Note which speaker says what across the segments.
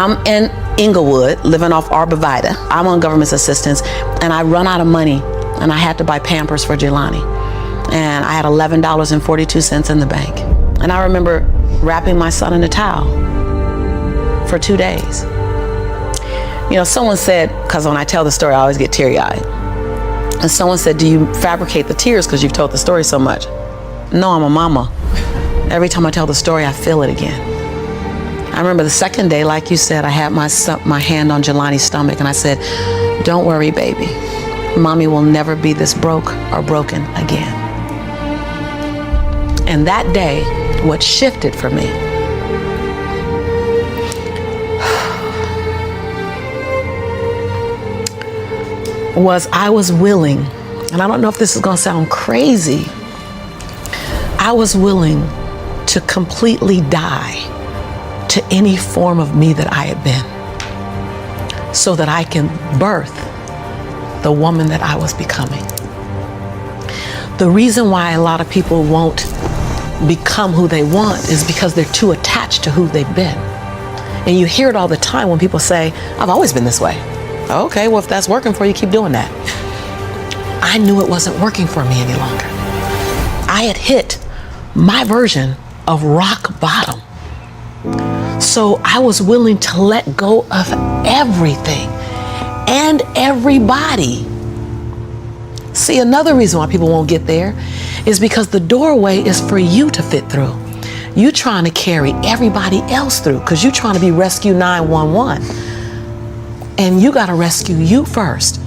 Speaker 1: I'm in Inglewood, living off Arborvitae. I'm on government assistance, and I run out of money, and I had to buy Pampers for Jelani. And I had $11.42 in the bank. And I remember wrapping my son in a towel for 2 days. You know, someone said, because when I tell the story, I always get teary-eyed. And someone said, do you fabricate the tears because you've told the story so much? No, I'm a mama. Every time I tell the story, I feel it again. I remember the second day, like you said, I had my hand on Jelani's stomach, and I said, don't worry, baby. Mommy will never be this broke or broken again. And that day, what shifted for me was I was willing, and I don't know if this is gonna sound crazy, I was willing to completely die to any form of me that I had been so that I can birth the woman that I was becoming. The reason why a lot of people won't become who they want is because they're too attached to who they've been. And you hear it all the time when people say, I've always been this way. Okay, well, if that's working for you, keep doing that. I knew it wasn't working for me any longer. I had hit my version of rock bottom. So I was willing to let go of everything and everybody. See, another reason why people won't get there is because the doorway is for you to fit through. You trying to carry everybody else through because you're trying to be Rescue 911. And you got to rescue you first.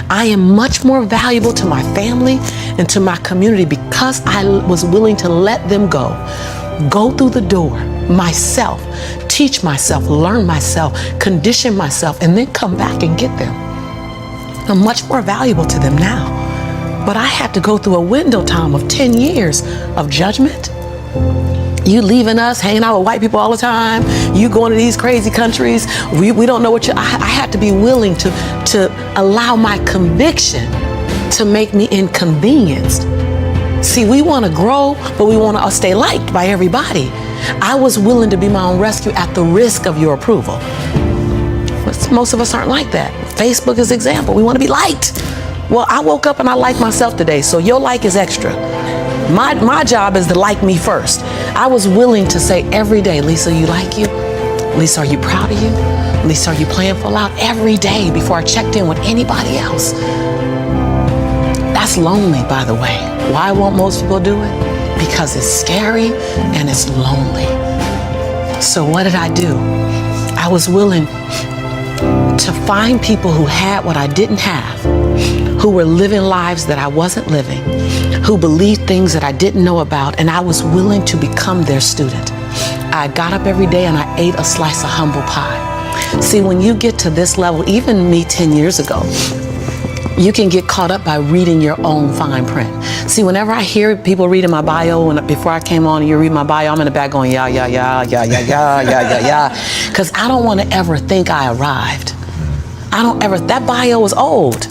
Speaker 1: I am much more valuable to my family and to my community because I was willing to let them go through the door myself, teach myself, learn myself, condition myself, and then come back and get them. I'm much more valuable to them now. But I had to go through a window time of 10 years of judgment. You leaving us, hanging out with white people all the time. You going to these crazy countries. We don't know what you. I had to be willing to allow my conviction to make me inconvenienced. See, we want to grow, but we want to stay liked by everybody. I was willing to be my own rescue at the risk of your approval. But most of us aren't like that. Facebook is an example. We want to be liked. Well, I woke up and I like myself today, so your like is extra. My job is to like me first. I was willing to say every day, Lisa, you like you? Lisa, are you proud of you? Lisa, are you playing full out? Every day before I checked in with anybody else. That's lonely, by the way. Why won't most people do it? Because it's scary and it's lonely. So what did I do? I was willing to find people who had what I didn't have, who were living lives that I wasn't living, who believed things that I didn't know about, and I was willing to become their student. I got up every day and I ate a slice of humble pie. See, when you get to this level, even me 10 years ago, you can get caught up by reading your own fine print. See, whenever I hear people reading my bio, and before I came on, you read my bio, I'm in the back going, yeah, yeah, yeah, yeah, yeah, yeah, yeah, yeah, yeah. Because I don't want to ever think I arrived. That bio is old.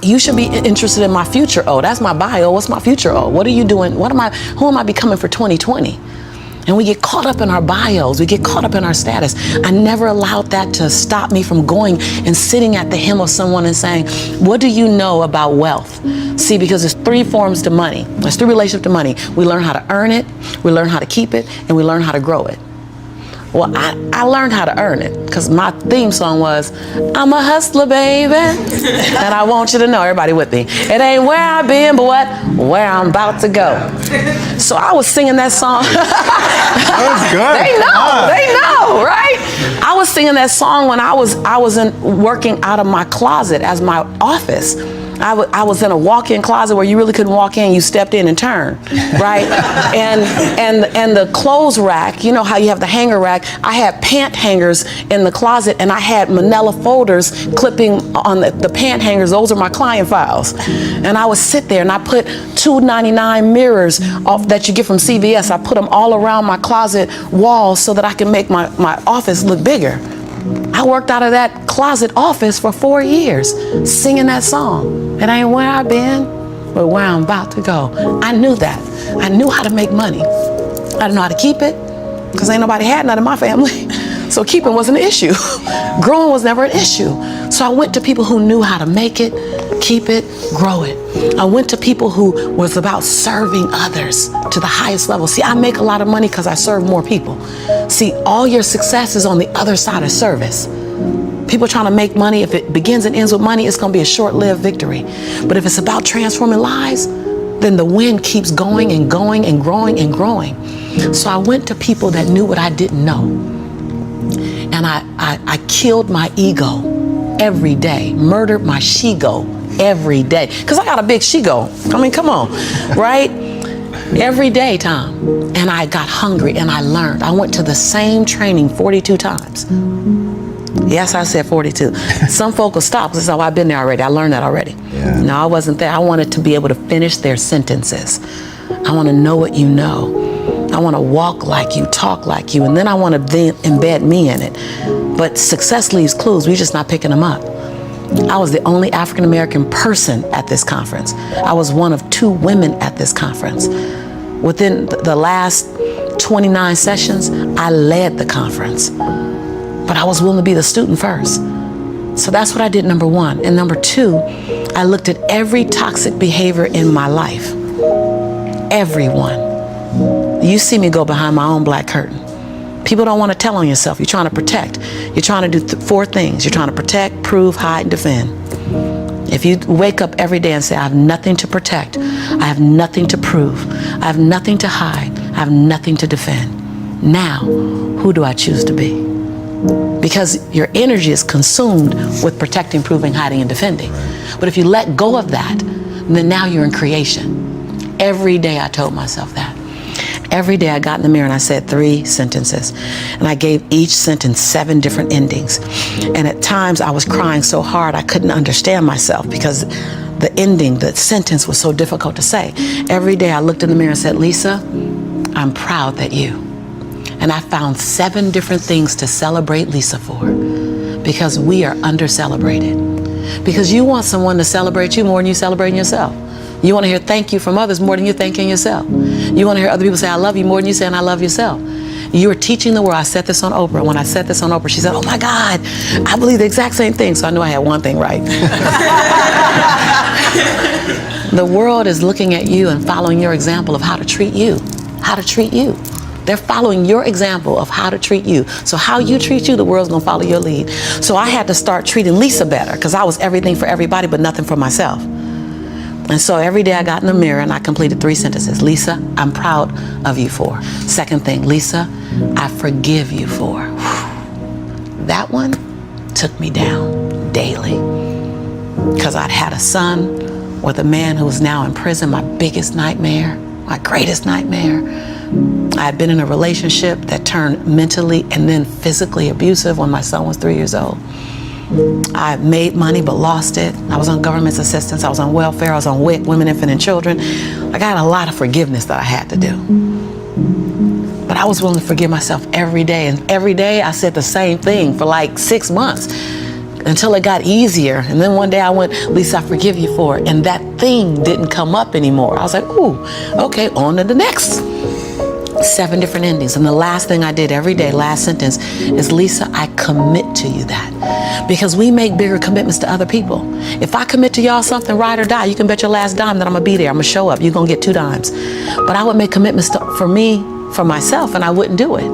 Speaker 1: You should be interested in my future. Oh, that's my bio. What's my future? Oh, what are you doing? Who am I becoming for 2020? And we get caught up in our bios. We get caught up in our status. I never allowed that to stop me from going and sitting at the hem of someone and saying, what do you know about wealth? See, because there's 3 forms to money. There's 3 relationships to money. We learn how to earn it, we learn how to keep it, and we learn how to grow it. Well, I learned how to earn it because my theme song was, I'm a hustler, baby. And I want you to know, everybody with me, it ain't where I've been, but where I'm about to go. So I was singing that song.
Speaker 2: That was good.
Speaker 1: They know, right? I was singing that song when I was working out of my closet as my office. I was in a walk-in closet where you really couldn't walk in, you stepped in and turned, right? and the clothes rack, you know how you have the hanger rack, I had pant hangers in the closet, and I had manila folders clipping on the pant hangers. Those are my client files. And I would sit there and I put $2.99 mirrors that you get from CVS. I put them all around my closet walls so that I can make my office look bigger. I worked out of that closet office for 4 years, singing that song. It ain't where I've been, but where I'm about to go. I knew that. I knew how to make money. I didn't know how to keep it, because ain't nobody had none in my family. So keeping wasn't an issue. Growing was never an issue. So I went to people who knew how to make it, keep it, grow it. I went to people who was about serving others to the highest level. See, I make a lot of money because I serve more people. See, all your success is on the other side of service. People trying to make money, if it begins and ends with money, it's going to be a short-lived victory. But if it's about transforming lives, then the wind keeps going and going and growing and growing. So I went to people that knew what I didn't know. And I killed my ego every day, murdered my she-go every day. Because I got a big she-go. I mean, come on, right? Every day, Tom. And I got hungry and I learned. I went to the same training 42 times. Yes, I said 42. Some folk will stop because I've been there already. I learned that already.
Speaker 2: Yeah.
Speaker 1: No, I wasn't there. I wanted to be able to finish their sentences. I want to know what you know. I want to walk like you, talk like you, and then I want to then embed me in it. But success leaves clues. We're just not picking them up. I was the only African American person at this conference. I was one of 2 women at this conference. Within the last 29 sessions, I led the conference. But I was willing to be the student first. So that's what I did, number 1. And number 2, I looked at every toxic behavior in my life. Everyone. You see me go behind my own black curtain. People don't want to tell on yourself. You're trying to protect. You're trying to do 4 things. You're trying to protect, prove, hide, and defend. If you wake up every day and say, I have nothing to protect, I have nothing to prove, I have nothing to hide, I have nothing to defend. Now, who do I choose to be? Because your energy is consumed with protecting, proving, hiding, and defending. But if you let go of that, then now you're in creation. Every day I told myself that. Every day I got in the mirror and I said 3 sentences. And I gave each sentence 7 different endings. And at times I was crying so hard I couldn't understand myself because the ending, the sentence was so difficult to say. Every day I looked in the mirror and said, Lisa, I'm proud that you. And I found 7 different things to celebrate Lisa for, because we are under-celebrated. Because you want someone to celebrate you more than you celebrating yourself. You want to hear thank you from others more than you're thanking yourself. You want to hear other people say I love you more than you saying I love yourself. You are teaching the world. I said this on Oprah. When I said this on Oprah, she said, oh my God, I believe the exact same thing. So I knew I had one thing right. The world is looking at you and following your example of how to treat you. How to treat you. They're following your example of how to treat you. So how you treat you, the world's gonna follow your lead. So I had to start treating Lisa better because I was everything for everybody but nothing for myself. And so every day I got in the mirror and I completed 3 sentences. Lisa, I'm proud of you for. Second thing, Lisa, I forgive you for. That one took me down daily because I'd had a son with a man who was now in prison, my biggest nightmare, my greatest nightmare. I had been in a relationship that turned mentally and then physically abusive when my son was 3 years old. I made money but lost it. I was on government assistance. I was on welfare. I was on WIC, Women, Infant, and Children. I got a lot of forgiveness that I had to do. But I was willing to forgive myself every day. And every day I said the same thing for like 6 months until it got easier. And then one day I went, Lisa, I forgive you for it. And that thing didn't come up anymore. I was like, ooh, okay, on to the next. 7 different endings. And the last thing I did every day, last sentence, is Lisa, I commit to you that. Because we make bigger commitments to other people. If I commit to y'all something, ride or die, you can bet your last dime that I'm gonna be there. I'm gonna show up. You're gonna get 2 dimes. But I would make commitments for me, for myself, and I wouldn't do it.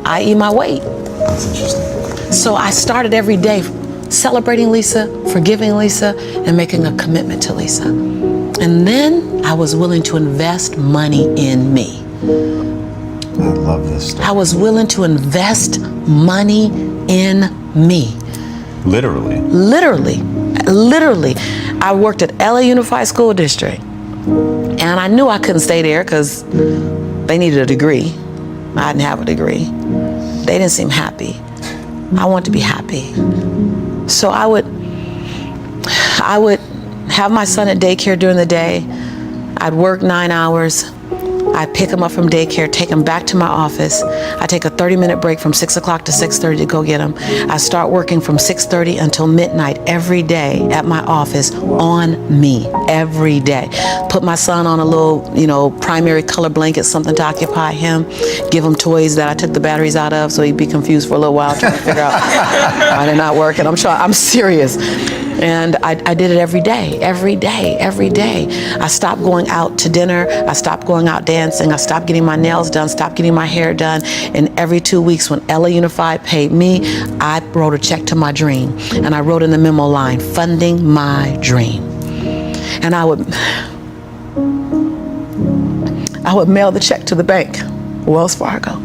Speaker 1: I eat my weight.
Speaker 2: That's interesting.
Speaker 1: So I started every day celebrating Lisa, forgiving Lisa, and making a commitment to Lisa. And then I was willing to invest money in me.
Speaker 2: I love this story.
Speaker 1: I was willing to invest money in me.
Speaker 2: Literally.
Speaker 1: Literally. I worked at LA Unified School District. And I knew I couldn't stay there because they needed a degree. I didn't have a degree. They didn't seem happy. I wanted to be happy. So I would have my son at daycare during the day. I'd work 9 hours. I pick them up from daycare, take them back to my office. I take a 30-minute break from 6 o'clock to 6:30 to go get them. I start working from 6:30 until midnight every day at my office on me, every day. Put my son on a little, primary color blanket, something to occupy him. Give him toys that I took the batteries out of so he'd be confused for a little while trying to figure out why they're not working. I'm serious. And I did it every day. I stopped going out to dinner. I stopped going out dancing. I stopped getting my nails done, stopped getting my hair done. And every 2 weeks when LA Unified paid me, I wrote a check to my dream. And I wrote in the memo line, funding my dream. And I would mail the check to the bank, Wells Fargo.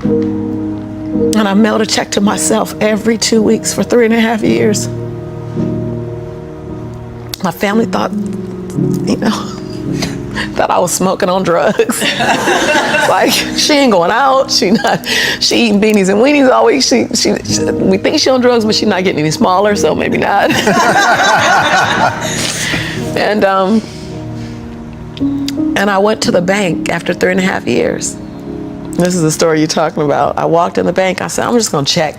Speaker 1: And I mailed a check to myself every 2 weeks for 3.5 years. My family thought, that I was smoking on drugs. Like, she ain't going out. She eating beanies and weenies all week. We think she on drugs, but she's not getting any smaller, so maybe not. And I went to the bank after 3.5 years. This is the story you're talking about. I walked in the bank. I said, I'm just going to check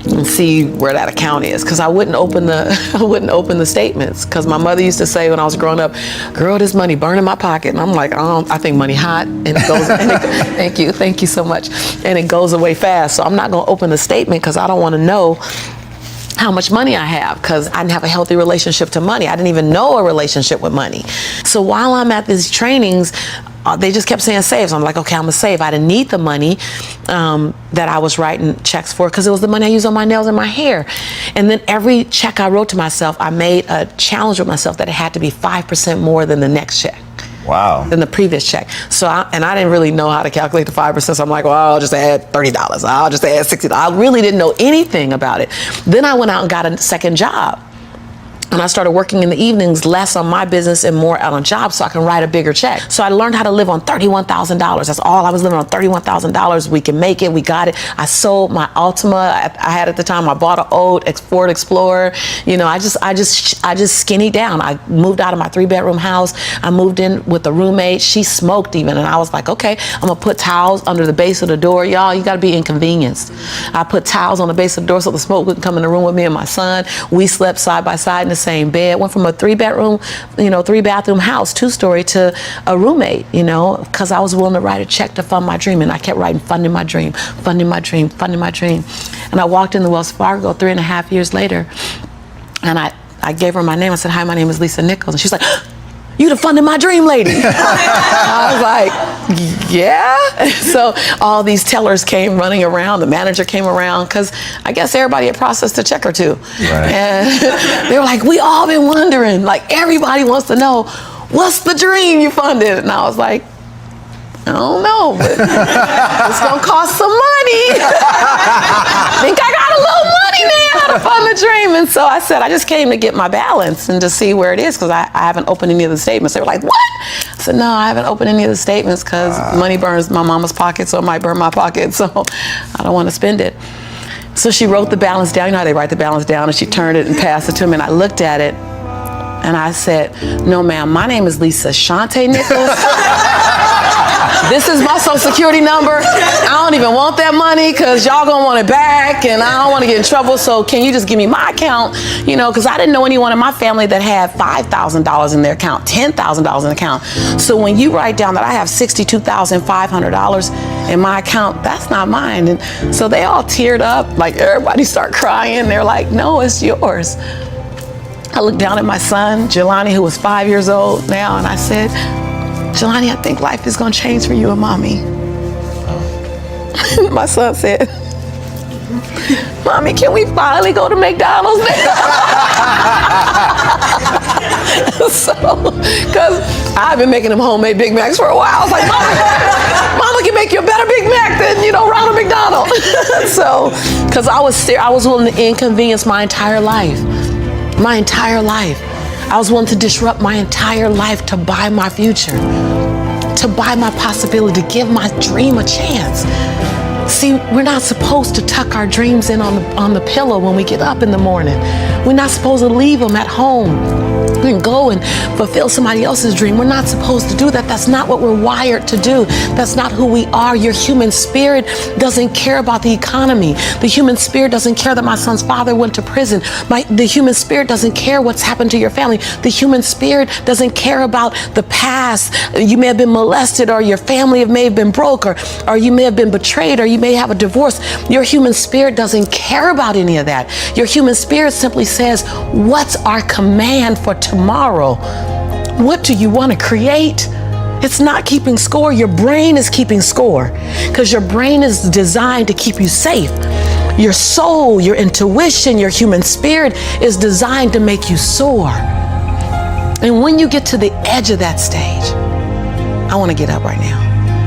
Speaker 1: and see where that account is, because I wouldn't open the statements, because my mother used to say when I was growing up, girl, this money burn in my pocket. And I'm like, I think money hot, and it goes. Thank you so much, and it goes away fast. So I'm not going to open the statement because I don't want to know how much money I have, because I didn't have a healthy relationship to money. I didn't even know a relationship with money. So while I'm at these trainings, they just kept saying save. So I'm like, okay, I'm gonna save. I didn't need the money that I was writing checks for, because it was the money I used on my nails and my hair. And then every check I wrote to myself, I made a challenge with myself that it had to be 5% more than the next check.
Speaker 2: Wow.
Speaker 1: Than the previous check. So I didn't really know how to calculate the 5%. So I'm like, well, I'll just add $30. I'll just add $60. I really didn't know anything about it. Then I went out and got a second job. And I started working in the evenings, less on my business and more out on jobs, so I can write a bigger check. So I learned how to live on $31,000. That's all I was living on, $31,000. We can make it. We got it. I sold my Altima I had at the time. I bought an old Ford Explorer. I just skinnied down. I moved out of my 3-bedroom house. I moved in with a roommate. She smoked even, and I was like, okay, I'm gonna put towels under the base of the door. Y'all, you gotta be inconvenienced. I put towels on the base of the door so the smoke wouldn't come in the room with me and my son. We slept side by side in the same bed. Went from a 3-bedroom, 3-bathroom house, 2-story, to a roommate, because I was willing to write a check to fund my dream. And I kept writing, funding my dream, funding my dream, funding my dream. And I walked in the Wells Fargo 3.5 years later, and I gave her my name. I said, hi, my name is Lisa Nichols. And she's like, you the funding my dream lady. I was like, yeah. So all these tellers came running around. The manager came around, because I guess everybody had processed a check or two. Right. And they were like, we all been wondering, like everybody wants to know, what's the dream you funded? And I was like, I don't know, but it's gonna cost some money. I think I got a little money now to fund the dream. And so I said, I just came to get my balance and to see where it is, because I haven't opened any of the statements. They were like, what? I said, no, I haven't opened any of the statements because money burns my mama's pocket, so it might burn my pocket, so I don't want to spend it. So she wrote the balance down. You know how they write the balance down, and she turned it and passed it to me, and I looked at it, and I said, no, ma'am, my name is Lisa Shante Nichols. This is my social security number. I don't even want that money because y'all gonna want it back, and I don't want to get in trouble. So can you just give me my account? Because I didn't know anyone in my family that had $5,000 in their account, $10,000 in the account. So when you write down that I have $62,500 in my account, that's not mine. And so they all teared up, like everybody started crying. They're like, no, it's yours. I looked down at my son, Jelani, who was 5 years old now, and I said, Jelani, I think life is gonna change for you and mommy. My son said, Mommy, can we finally go to McDonald's now? Because I've been making them homemade Big Macs for a while. I was like, Mama can make you a better Big Mac than, Ronald McDonald. So, because I was willing to inconvenience my entire life. My entire life. I was willing to disrupt my entire life to buy my future, to buy my possibility, to give my dream a chance. See, we're not supposed to tuck our dreams in on the pillow when we get up in the morning. We're not supposed to leave them at home. and go and fulfill somebody else's dream. We're not supposed to do that. That's not what we're wired to do. That's not who we are. Your human spirit doesn't care about the economy. The human spirit doesn't care that my son's father went to prison. The human spirit doesn't care what's happened to your family. The human spirit doesn't care about the past. You may have been molested, or your family may have been broke, or you may have been betrayed, or you may have a divorce. Your human spirit doesn't care about any of that. Your human spirit simply says, what's our command for tomorrow? What do you want to create? It's not keeping score. Your brain is keeping score, because your brain is designed to keep you safe. Your soul, your intuition, your human spirit is designed to make you soar. And when you get to the edge of that stage, I want to get up right now.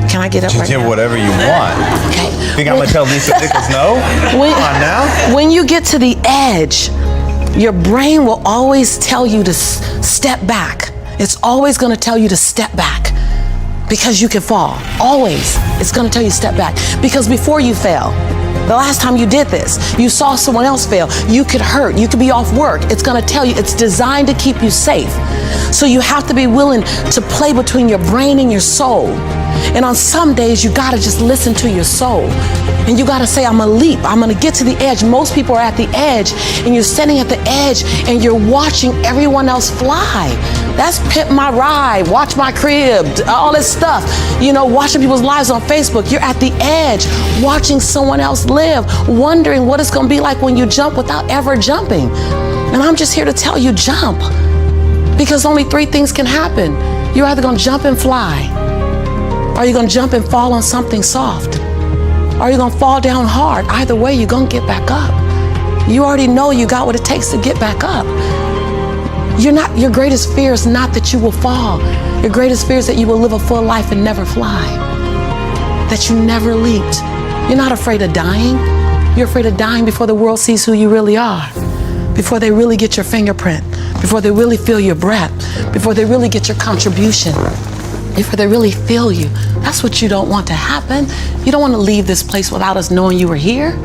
Speaker 1: Can I get up right now?
Speaker 2: Do whatever you want.
Speaker 1: Okay.
Speaker 2: Think I'm going to tell Lisa Nichols no? Come on now.
Speaker 1: When you get to the edge, your brain will always tell you to step back. It's always going to tell you to step back, because you can fall. Always. It's going to tell you to step back. Because before you fell, the last time you did this, you saw someone else fail. You could hurt. You could be off work. It's going to tell you. It's designed to keep you safe. So you have to be willing to play between your brain and your soul. And on some days, you got to just listen to your soul. And you got to say, I'm going to leap. I'm going to get to the edge. Most people are at the edge, and you're standing at the edge, and you're watching everyone else fly. That's Pimp My Ride, Watch My Crib, all this stuff. You know, watching people's lives on Facebook. You're at the edge, watching someone else live, wondering what it's going to be like when you jump without ever jumping. And I'm just here to tell you, jump. Because only three things can happen. You're either going to jump and fly, or you're going to jump and fall on something soft, or you're going to fall down hard. Either way, you're going to get back up. You already know you got what it takes to get back up. Your greatest fear is not that you will fall. Your greatest fear is that you will live a full life and never fly, that you never leaped. You're not afraid of dying. You're afraid of dying before the world sees who you really are, before they really get your fingerprint, before they really feel your breath, before they really get your contribution, before they really feel you. That's what you don't want to happen. You don't want to leave this place without us knowing you were here.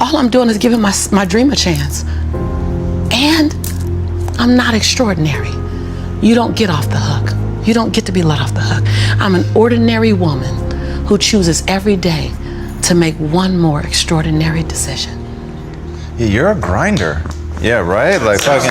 Speaker 1: All I'm doing is giving my dream a chance. And I'm not extraordinary. You don't get off the hook. You don't get to be let off the hook. I'm an ordinary woman who chooses every day to make one more extraordinary decision.
Speaker 2: Yeah, you're a grinder. Yeah, right? Like fucking